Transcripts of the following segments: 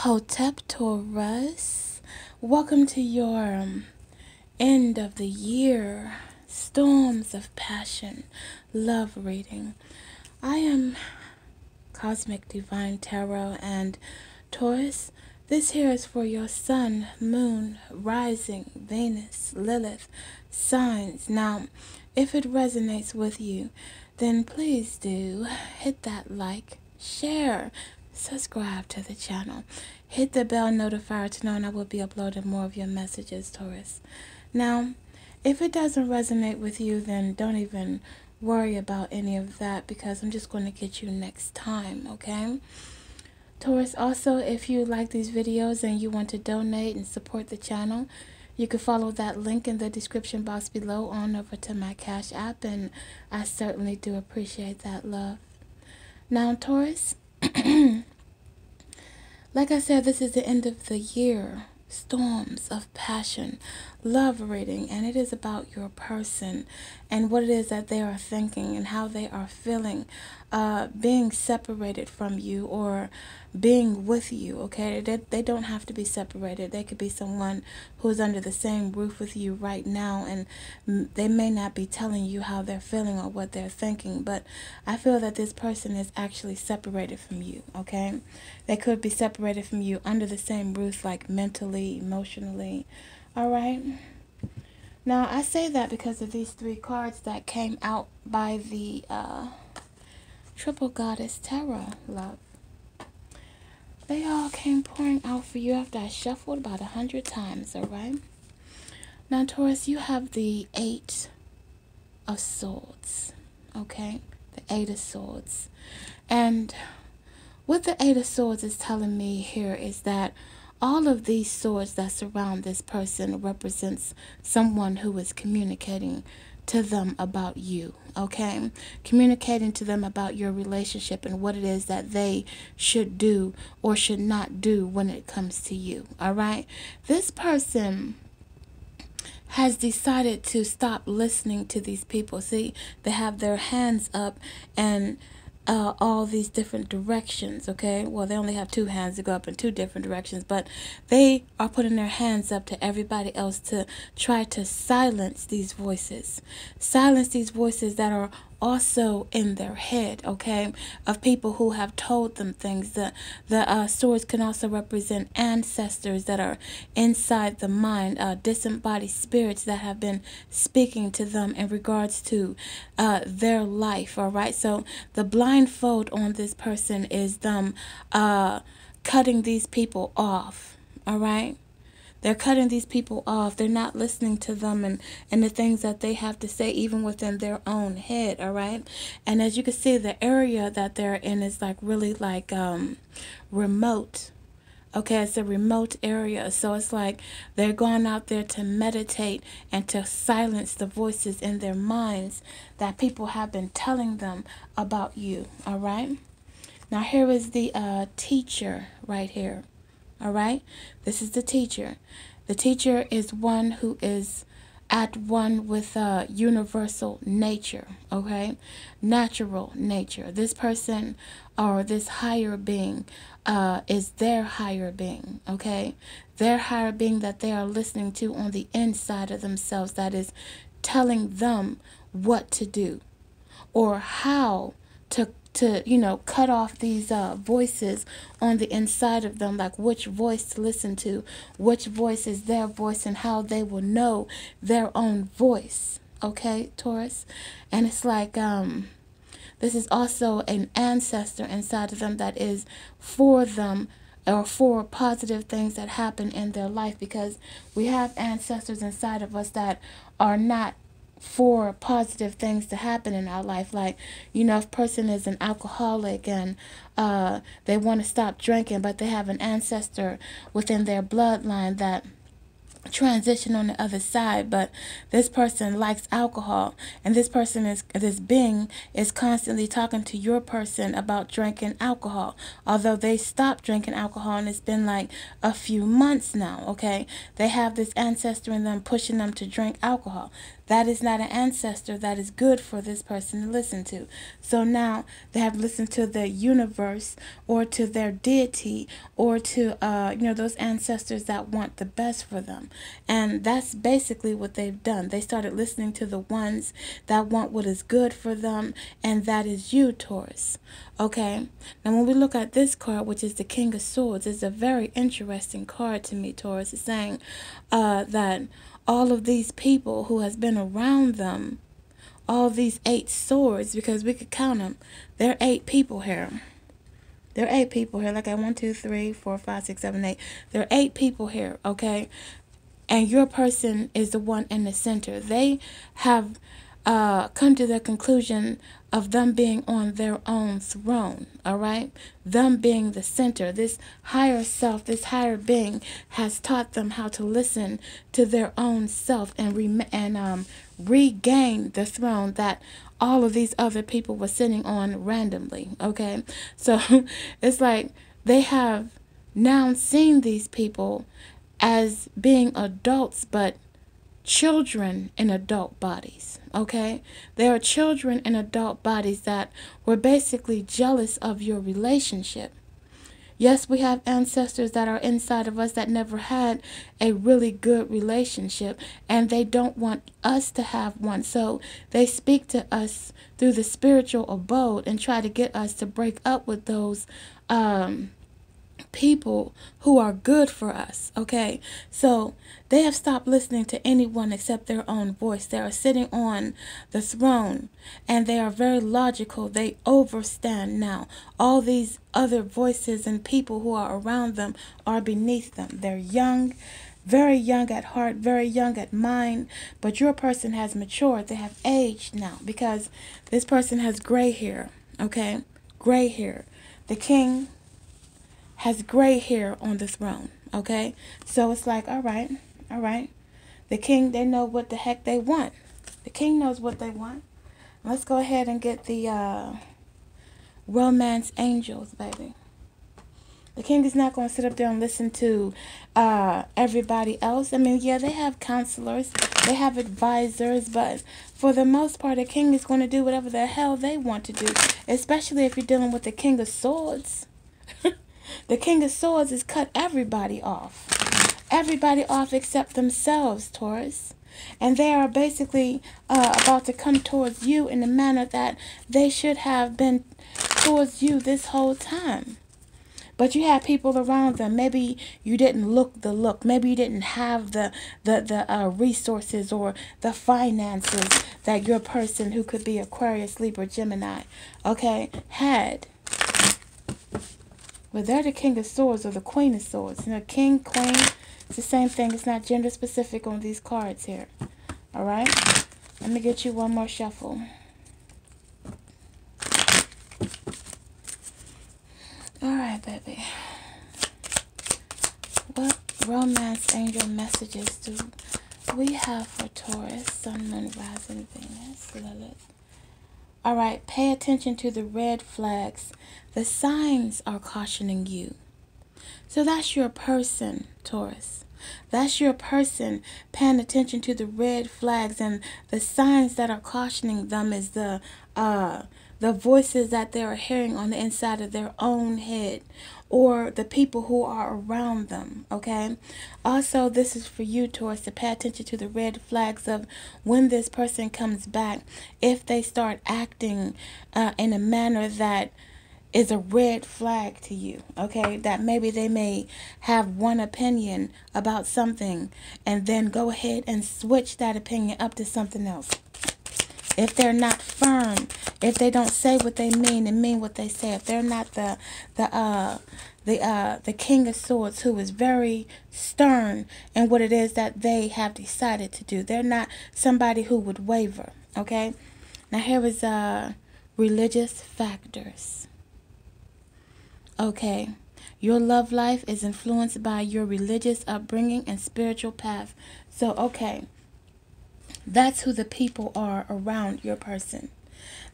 Hotep Taurus, welcome to your end of the year storms of passion love reading. I am Cosmic Divine Tarot, and Taurus, this here is for your sun, moon, rising, Venus, Lilith signs. Now, if it resonates with you, then please do hit that like, share, subscribe to the channel, hit the bell notifier to know when I will be uploading more of your messages, Taurus. Now, if it doesn't resonate with you, then don't even worry about any of that, because I'm just going to get you next time, okay? Taurus, also, if you like these videos and you want to donate and support the channel, you can follow that link in the description box below on over to my Cash App, and I certainly do appreciate that love. Now, Taurus, like I said, this is the end of the year. Storms of passion, love reading, and it is about your person and what it is that they are thinking and how they are feeling, being separated from you or being with you, okay? They don't have to be separated. They could be someone who's under the same roof with you right now, and they may not be telling you how they're feeling or what they're thinking, but I feel that this person is actually separated from you, okay? They could be separated from you under the same roof, like mentally, emotionally, all right? Now, I say that because of these three cards that came out by the Triple Goddess Tarot, love. They all came pouring out for you after I shuffled about 100 times, all right? Now, Taurus, you have the Eight of Swords, okay? The Eight of Swords. And what the Eight of Swords is telling me here is that all of these swords that surround this person represents someone who is communicating to them about you, okay? Communicating to them about your relationship and what it is that they should do or should not do when it comes to you, all right? This person has decided to stop listening to these people. See, they have their hands up and all these different directions, okay? Well, they only have two hands to go up in two different directions, but they are putting their hands up to everybody else to try to silence these voices. Silence these voices that are also in their head, okay, of people who have told them things. The swords can also represent ancestors that are inside the mind, disembodied spirits that have been speaking to them in regards to their life, all right? So the blindfold on this person is them cutting these people off, all right? They're cutting these people off. They're not listening to them and the things that they have to say, even within their own head, all right? And as you can see, the area that they're in is like really like remote. Okay, it's a remote area. So it's like they're going out there to meditate and to silence the voices in their minds that people have been telling them about you, all right? Now here is the teacher right here. All right, this is the teacher. The teacher is one who is at one with universal nature, okay? Natural nature. This person or this higher being is their higher being, okay? Their higher being that they are listening to on the inside of themselves, that is telling them what to do or how to you know, cut off these voices on the inside of them, like which voice to listen to, which voice is their voice, and how they will know their own voice, okay, Taurus? And it's like this is also an ancestor inside of them that is for them or for positive things that happen in their life, because we have ancestors inside of us that are not for positive things to happen in our life. Like, you know, if a person is an alcoholic and they want to stop drinking, but they have an ancestor within their bloodline that transition on the other side, but this person likes alcohol, and this being is constantly talking to your person about drinking alcohol, although they stopped drinking alcohol and it's been like a few months now, okay? They have this ancestor in them pushing them to drink alcohol. that is not an ancestor that is good for this person to listen to. So now they have listened to the universe or to their deity or to those ancestors that want the best for them. And that's basically what they've done. They started listening to the ones that want what is good for them, and that is you, Taurus. Okay, now when we look at this card, which is the King of Swords, it's a very interesting card to me, Taurus. It's saying that all of these people who has been around them, all these 8 swords, because we could count them, there are 8 people here. There are 8 people here. Like 1, 2, 3, 4, 5, 6, 7, 8. There are 8 people here, okay? And your person is the one in the center. They have come to the conclusion of them being on their own throne, all right? Them being the center. This higher self, this higher being has taught them how to listen to their own self and regain the throne that all of these other people were sitting on randomly, okay? So it's like they have now seen these people as being adults, but children in adult bodies, okay? There are children in adult bodies that were basically jealous of your relationship. Yes, we have ancestors that are inside of us that never had a really good relationship, and they don't want us to have one. So they speak to us through the spiritual abode and try to get us to break up with those people who are good for us, okay? So they have stopped listening to anyone except their own voice. They are sitting on the throne, and they are very logical. They overstand now. All these other voices and people who are around them are beneath them. They're young, very young at heart, very young at mind, but your person has matured. They have aged now because this person has gray hair, okay? Gray hair. The king has gray hair on the throne, okay? So it's like, all right. The king, they know what the heck they want. The king knows what they want. Let's go ahead and get the romance angels, baby. The king is not going to sit up there and listen to everybody else. I mean, yeah, they have counselors, they have advisors, but for the most part, the king is going to do whatever the hell they want to do, especially if you're dealing with the King of Swords. The King of Swords has cut everybody off. Everybody off except themselves, Taurus. And they are basically about to come towards you in the manner that they should have been towards you this whole time. But you had people around them. Maybe you didn't look the look. Maybe you didn't have the resources or the finances that your person, who could be Aquarius, Libra, Gemini, okay, had. But they're the King of Swords or the Queen of Swords. You know, King, Queen, it's the same thing. It's not gender specific on these cards here. All right? Let me get you one more shuffle. All right, baby. What romance angel messages do we have for Taurus, Sun, Moon, Rising, Venus, Lilith? All right, pay attention to the red flags. The signs are cautioning you. So that's your person, Taurus. That's your person paying attention to the red flags, and the signs that are cautioning them is the voices that they are hearing on the inside of their own head, or the people who are around them, okay? Also, this is for you, Taurus, to pay attention to the red flags of when this person comes back. If they start acting in a manner that is a red flag to you, okay? That maybe they may have one opinion about something and then go ahead and switch that opinion up to something else. If they're not firm, if they don't say what they mean and mean what they say, if they're not the King of Swords, who is very stern in what it is that they have decided to do, they're not somebody who would waver, okay? Now here is religious factors. Okay, your love life is influenced by your religious upbringing and spiritual path. So, okay, that's who the people are around your person.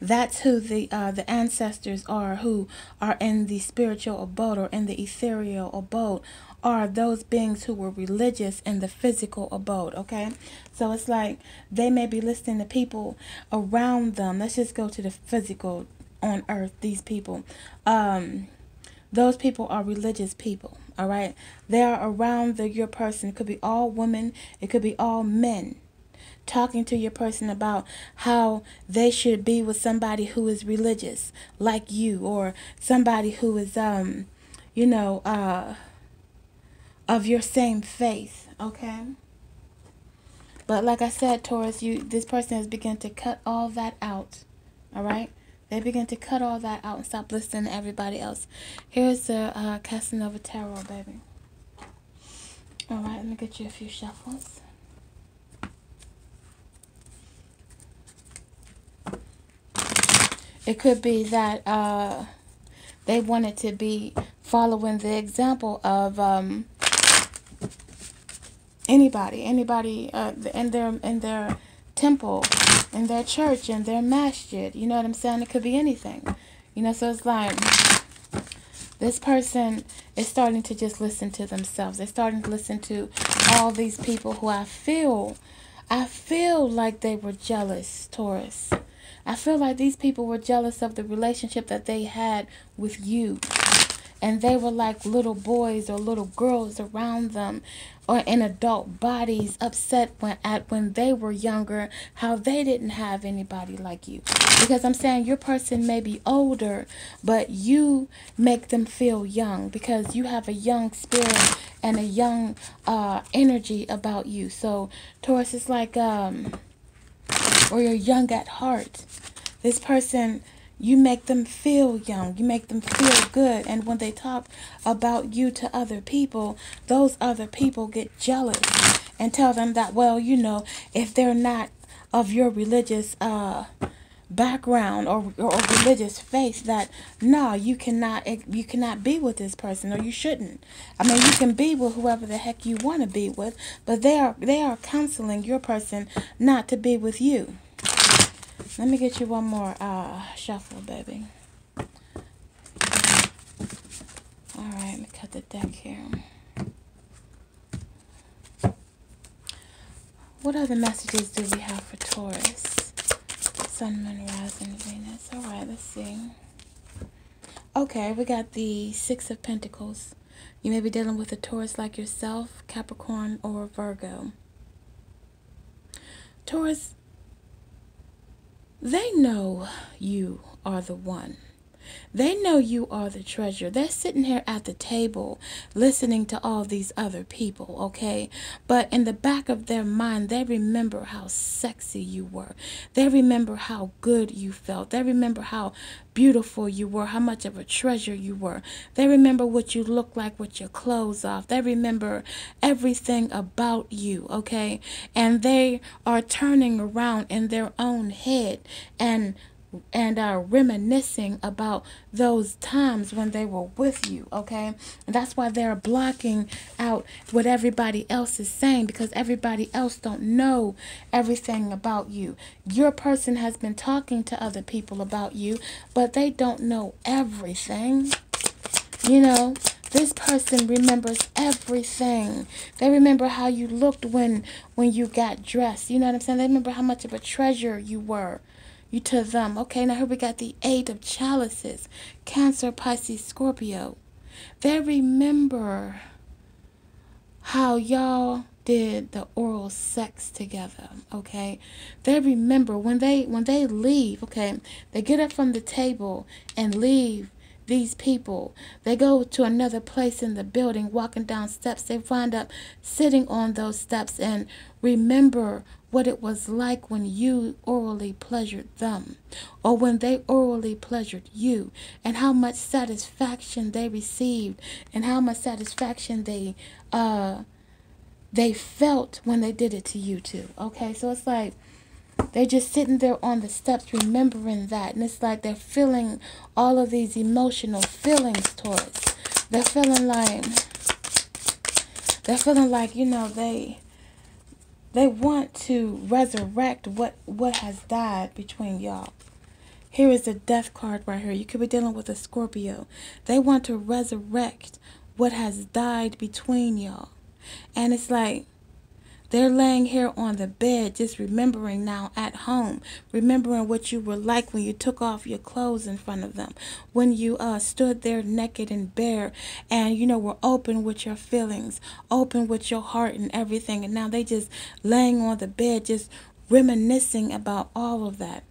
That's who the ancestors are, who are in the spiritual abode or in the ethereal abode, are those beings who were religious in the physical abode, okay? So it's like they may be listening to people around them. Let's just go to the physical on earth, these people. Those people are religious people, all right? They are around your person. It could be all women. It could be all men. Talking to your person about how they should be with somebody who is religious like you, or somebody who is you know, of your same faith, okay? But like I said, Taurus, this person has begun to cut all that out, all right? They begin to cut all that out and stop listening to everybody else. Here's the Casanova Tarot, baby. All right, let me get you a few shuffles. It could be that they wanted to be following the example of anybody in their temple, in their church, in their masjid. You know what I'm saying? It could be anything. You know, so it's like this person is starting to just listen to themselves. They're starting to listen to all these people who I feel like they were jealous, Taurus. I feel like these people were jealous of the relationship that they had with you. And they were like little boys or little girls around them, or in adult bodies, upset when they were younger, how they didn't have anybody like you. Because I'm saying your person may be older, but you make them feel young because you have a young spirit and a young energy about you. So Taurus is like, or you're young at heart. This person, you make them feel young. You make them feel good. And when they talk about you to other people, those other people get jealous and tell them that, well, you know, if they're not of your religious background or religious faith, that no, you cannot be with this person, or you shouldn't. I mean, you can be with whoever the heck you want to be with, but they are counseling your person not to be with you. Let me get you one more shuffle, baby. All right, let me cut the deck here. What other messages do we have for Taurus? Sun, Moon, Rising, Venus. All right, let's see. Okay, we got the Six of Pentacles. You may be dealing with a Taurus like yourself, Capricorn, or Virgo. Taurus, they know you are the one. They know you are the treasure. They're sitting here at the table listening to all these other people, okay? But in the back of their mind, they remember how sexy you were. They remember how good you felt. They remember how beautiful you were, how much of a treasure you were. They remember what you looked like with your clothes off. They remember everything about you, okay? And they are turning around in their own head and are reminiscing about those times when they were with you, okay? And that's why they're blocking out what everybody else is saying, because everybody else don't know everything about you. Your person has been talking to other people about you, but they don't know everything. You know, this person remembers everything. They remember how you looked when you got dressed. You know what I'm saying? They remember how much of a treasure you were. You to them. Okay, now here we got the Eight of Chalices. Cancer, Pisces, Scorpio. They remember how y'all did the oral sex together, okay? They remember when they leave, okay? They get up from the table and leave these people. They go to another place in the building, walking down steps. They wind up sitting on those steps and remember what it was like when you orally pleasured them, or when they orally pleasured you, and how much satisfaction they received, and how much satisfaction they felt when they did it to you too. Okay, so it's like they're just sitting there on the steps remembering that, and it's like they're feeling all of these emotional feelings towards. They're feeling like, you know, they want to resurrect what has died between y'all. Here is the death card right here. You could be dealing with a Scorpio. They want to resurrect what has died between y'all. And it's like they're laying here on the bed, just remembering now at home, remembering what you were like when you took off your clothes in front of them, when you stood there naked and bare and, you know, were open with your feelings, open with your heart and everything. And now they just laying on the bed, just reminiscing about all of that.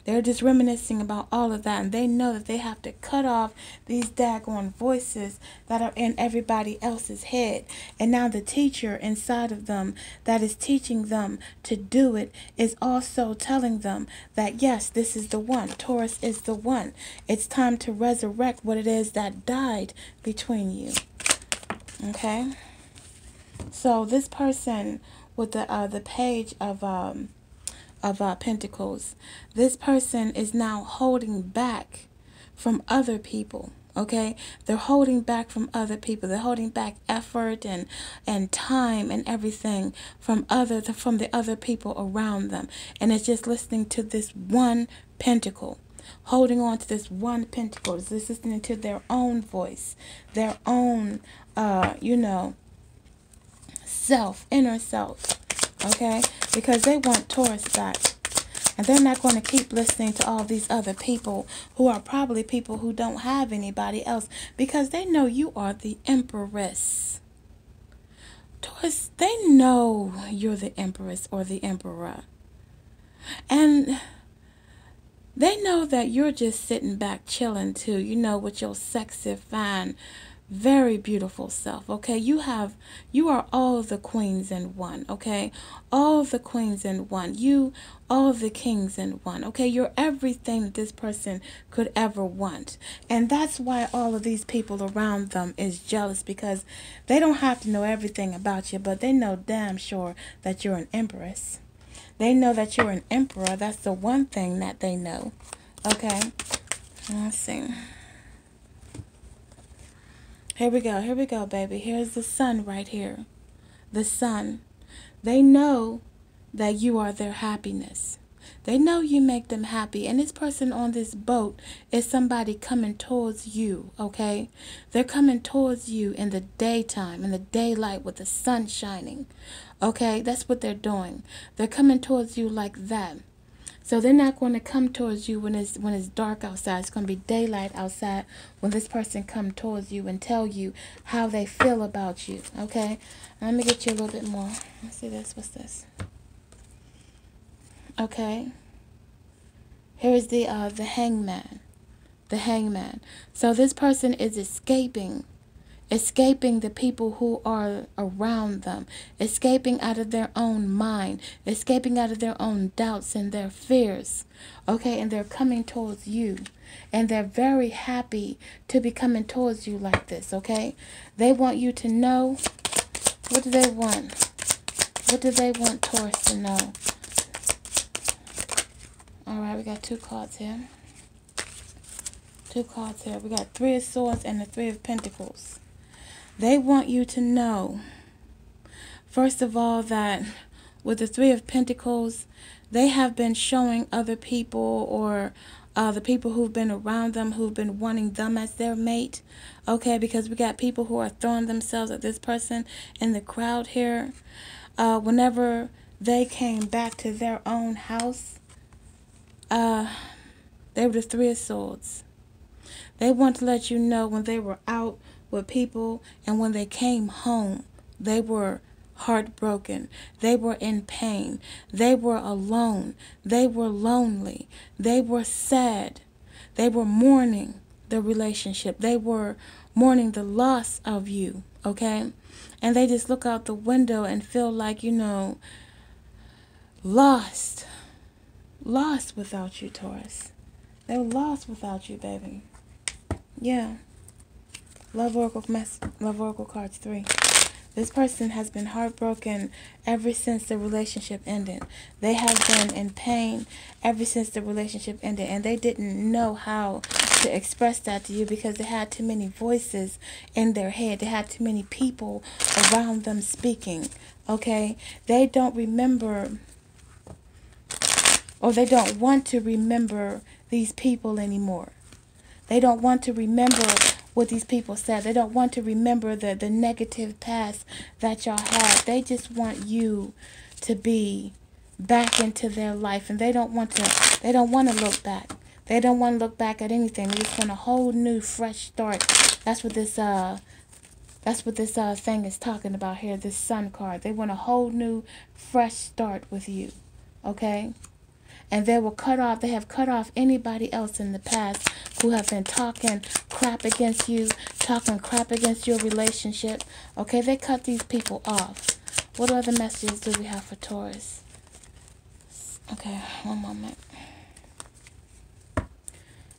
They're just reminiscing about all of that, and they know that they have to cut off these daggone voices that are in everybody else's head. And now the teacher inside of them that is teaching them to do it is also telling them that, yes, this is the one. Taurus is the one. It's time to resurrect what it is that died between you. Okay? So this person with the page of Pentacles, this person is now holding back from other people. Okay, they're holding back from other people. They're holding back effort and time and everything from the other people around them, and it's just listening to this one pentacle, holding on to this one pentacle, is listening to their own voice, their own self, inner self. Okay, because they want Taurus back. And they're not going to keep listening to all these other people who are probably people who don't have anybody else, because they know you are the Empress. Taurus, they know you're the Empress or the Emperor. And they know that you're just sitting back chilling too, you know, with your sexy, fine, very beautiful self. Okay, you are all the queens in one. Okay, all the queens in one. All the kings in one. Okay, you're everything that this person could ever want. And that's why all of these people around them is jealous, because they don't have to know everything about you, but they know damn sure that you're an empress. They know that you're an emperor. That's the one thing that they know. Okay, let's see. Here we go, baby. Here's the sun right here. The sun. They know that you are their happiness. They know you make them happy. And this person on this boat is somebody coming towards you, okay? They're coming towards you in the daytime, in the daylight with the sun shining, okay? That's what they're doing. They're coming towards you like that. So they're not going to come towards you when it's dark outside. It's going to be daylight outside when this person comes towards you and tell you how they feel about you. Okay? Let me get you a little bit more. Let's see this. What's this? Okay. Here is the hangman. The hangman. So this person is escaping the people who are around them, escaping out of their own mind, escaping out of their own doubts and their fears. Okay, and they're coming towards you, and they're very happy to be coming towards you like this. Okay, they want you to know. What do they want? What do they want Taurus to know? All right, we got two cards here. Two cards here. We got Three of Swords and the Three of Pentacles. They want you to know, first of all, that with the Three of Pentacles, they have been showing other people, or the people who've been around them, who've been wanting them as their mate. Okay, because we got people who are throwing themselves at this person in the crowd here. Whenever they came back to their own house, they were the Three of Swords. They want to let you know when they were out with people and when they came home, they were heartbroken. They were in pain. They were alone. They were lonely. They were sad. They were mourning the relationship. They were mourning the loss of you, okay? And they just look out the window and feel like, you know, lost. Lost without you, Taurus. They were lost without you, baby. Yeah. Love Oracle cards 3. This person has been heartbroken ever since the relationship ended. They have been in pain ever since the relationship ended. And they didn't know how to express that to you because they had too many voices in their head. They had too many people around them speaking. Okay? They don't remember, or they don't want to remember these people anymore. They don't want to remember what these people said. They don't want to remember the negative past that y'all had. They just want you to be back into their life, and they don't want to look back. They don't want to look back at anything. They just want a whole new fresh start. That's what this thing is talking about here, this Sun card. They want a whole new fresh start with you. Okay? And they have cut off anybody else in the past who have been talking crap against you, talking crap against your relationship. Okay, they cut these people off. What other messages do we have for Taurus? Okay, one moment.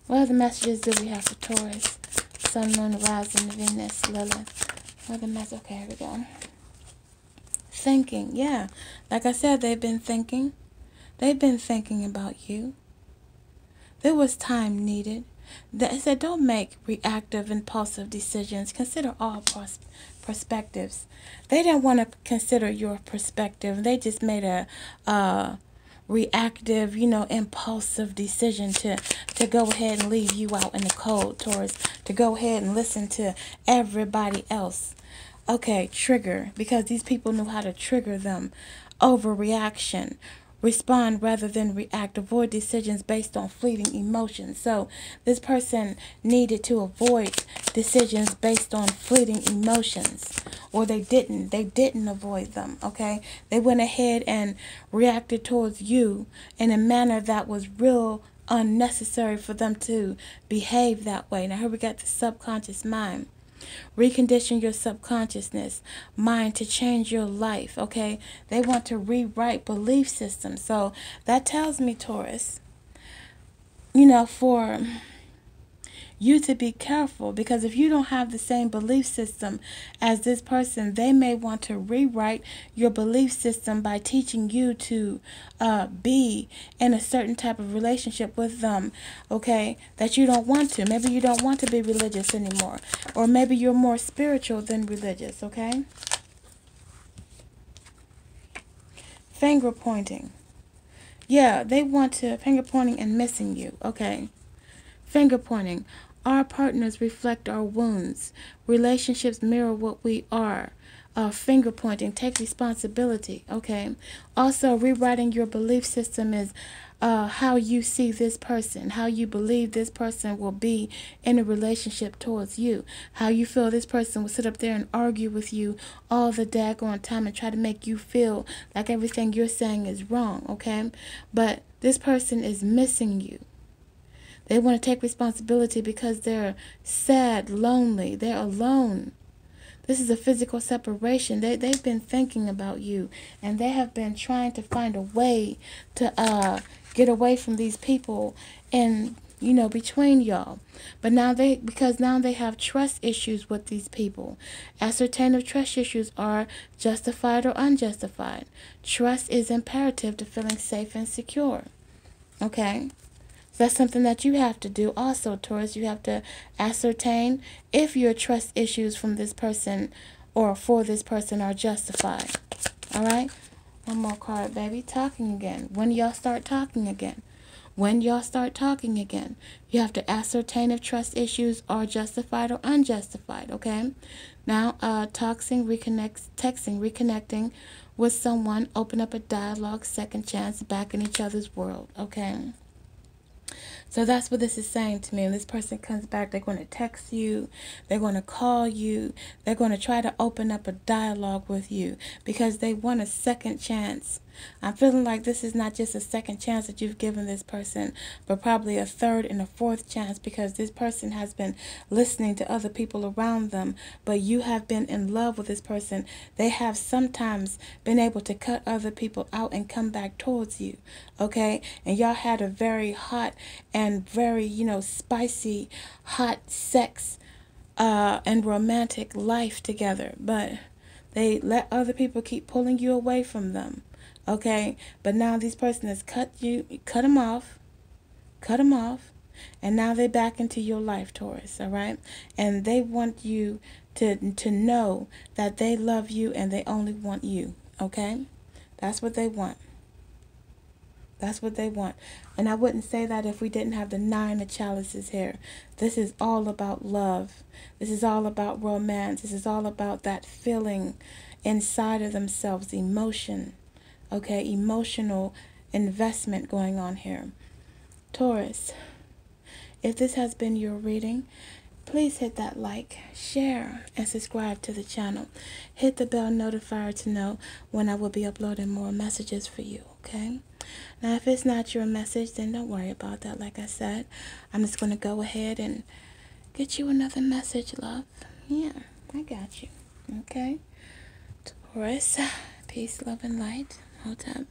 What other messages do we have for Taurus? Sun, Moon, Rising, Venus, Lilith. What other messages? Okay, here we go. Thinking, yeah. Like I said, they've been thinking. They've been thinking about you. There was time needed. They said, don't make reactive, impulsive decisions. Consider all perspectives. They didn't want to consider your perspective. They just made a reactive, impulsive decision to go ahead and leave you out in the cold, Taurus. To go ahead and listen to everybody else. Okay, trigger. Because these people knew how to trigger them. Overreaction. Respond rather than react. Avoid decisions based on fleeting emotions. So this person needed to avoid decisions based on fleeting emotions. Or they didn't avoid them. Okay. They went ahead and reacted towards you in a manner that was real unnecessary for them to behave that way. Now here we got the subconscious mind. Recondition your subconsciousness mind to change your life. Okay, they want to rewrite belief systems. So that tells me, Taurus, for you to be careful, because if you don't have the same belief system as this person, they may want to rewrite your belief system by teaching you to be in a certain type of relationship with them, okay, that you don't want to. Maybe you don't want to be religious anymore, or maybe you're more spiritual than religious, okay? Finger pointing. Yeah, they want to, finger pointing and missing you, okay? Finger pointing. Our partners reflect our wounds. Relationships mirror what we are. Finger pointing. Take responsibility. Okay. Also, rewriting your belief system is how you see this person. How you believe this person will be in a relationship towards you. How you feel this person will sit up there and argue with you all the daggone time and try to make you feel like everything you're saying is wrong. Okay. But this person is missing you. They want to take responsibility because they're sad, lonely. They're alone. This is a physical separation. They've been thinking about you. And they have been trying to find a way to get away from these people and, between y'all. But now because now they have trust issues with these people. Ascertain if trust issues are justified or unjustified. Trust is imperative to feeling safe and secure. Okay? That's something that you have to do also, Taurus. You have to ascertain if your trust issues from this person or for this person are justified. All right? One more card, baby. Talking again. When y'all start talking again? When y'all start talking again? You have to ascertain if trust issues are justified or unjustified, okay? Now, texting, reconnecting with someone. Open up a dialogue, second chance, back in each other's world, okay? So that's what this is saying to me. When this person comes back, they're going to text you. They're going to call you. They're going to try to open up a dialogue with you because they want a second chance. I'm feeling like this is not just a second chance that you've given this person, but probably a third and a fourth chance, because this person has been listening to other people around them, but you have been in love with this person. They have sometimes been able to cut other people out and come back towards you, okay? And y'all had a very hot and very, spicy, hot sex and romantic life together, but they let other people keep pulling you away from them. Okay, but now this person has cut them off, and now they're back into your life, Taurus, all right? And they want you to know that they love you and they only want you, okay? That's what they want. That's what they want. And I wouldn't say that if we didn't have the nine of chalices here. This is all about love. This is all about romance. This is all about that feeling inside of themselves, emotion. Okay, emotional investment going on here. Taurus, if this has been your reading, please hit that like, share, and subscribe to the channel. Hit the bell notifier to know when I will be uploading more messages for you, okay? Now, if it's not your message, then don't worry about that. Like I said, I'm just going to go ahead and get you another message, love. Yeah, I got you, okay? Taurus, peace, love, and light. Hold up.